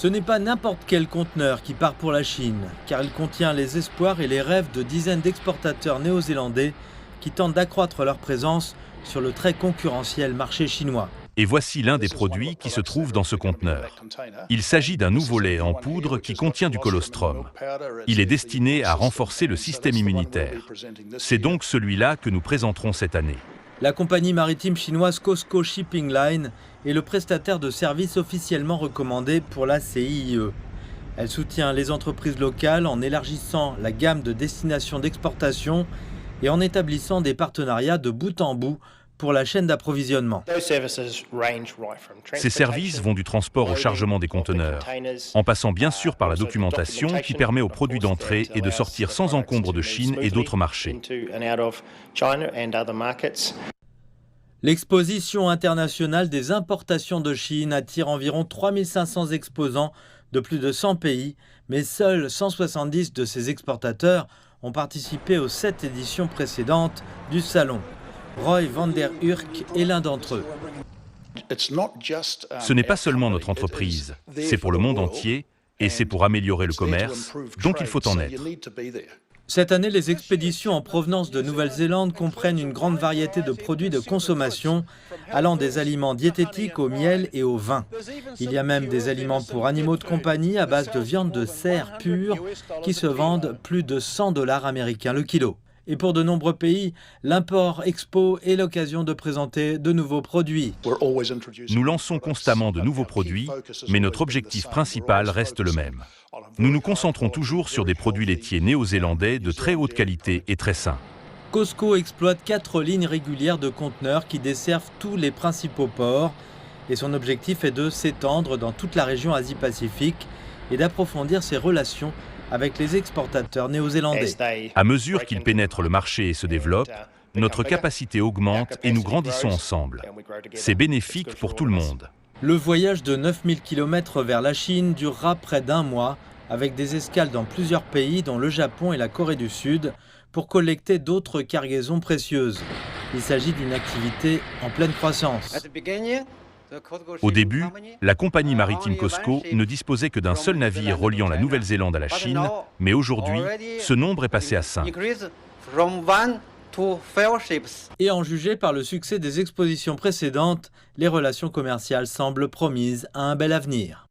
Ce n'est pas n'importe quel conteneur qui part pour la Chine, car il contient les espoirs et les rêves de dizaines d'exportateurs néo-zélandais qui tentent d'accroître leur présence sur le très concurrentiel marché chinois. Et voici l'un des produits qui se trouve dans ce conteneur. Il s'agit d'un nouveau lait en poudre qui contient du colostrum. Il est destiné à renforcer le système immunitaire. C'est donc celui-là que nous présenterons cette année. La compagnie maritime chinoise COSCO Shipping Line est le prestataire de services officiellement recommandé pour la CIIE. Elle soutient les entreprises locales en élargissant la gamme de destinations d'exportation et en établissant des partenariats de bout en bout pour la chaîne d'approvisionnement. Ces services vont du transport au chargement des conteneurs, en passant bien sûr par la documentation qui permet aux produits d'entrer et de sortir sans encombre de Chine et d'autres marchés. L'exposition internationale des importations de Chine attire environ 3500 exposants de plus de 100 pays, mais seuls 170 de ces exportateurs ont participé aux 7 éditions précédentes du salon. Roy van der Urk est l'un d'entre eux. Ce n'est pas seulement notre entreprise, c'est pour le monde entier et c'est pour améliorer le commerce, donc il faut en être. Cette année, les expéditions en provenance de Nouvelle-Zélande comprennent une grande variété de produits de consommation, allant des aliments diététiques au miel et au vin. Il y a même des aliments pour animaux de compagnie à base de viande de cerf pure qui se vendent plus de 100 $ américains le kilo. Et pour de nombreux pays, l'import Expo est l'occasion de présenter de nouveaux produits. Nous lançons constamment de nouveaux produits, mais notre objectif principal reste le même. Nous nous concentrons toujours sur des produits laitiers néo-zélandais de très haute qualité et très sains. COSCO exploite 4 lignes régulières de conteneurs qui desservent tous les principaux ports. Et son objectif est de s'étendre dans toute la région Asie-Pacifique et d'approfondir ses relations avec les exportateurs néo-zélandais. À mesure qu'ils pénètrent le marché et se développent, notre capacité augmente et nous grandissons ensemble. C'est bénéfique pour tout le monde. Le voyage de 9000 km vers la Chine durera près d'1 mois, avec des escales dans plusieurs pays, dont le Japon et la Corée du Sud, pour collecter d'autres cargaisons précieuses. Il s'agit d'une activité en pleine croissance. Au début, la compagnie maritime COSCO ne disposait que d'un seul navire reliant la Nouvelle-Zélande à la Chine, mais aujourd'hui, ce nombre est passé à 5. Et en juger par le succès des expositions précédentes, les relations commerciales semblent promises à un bel avenir.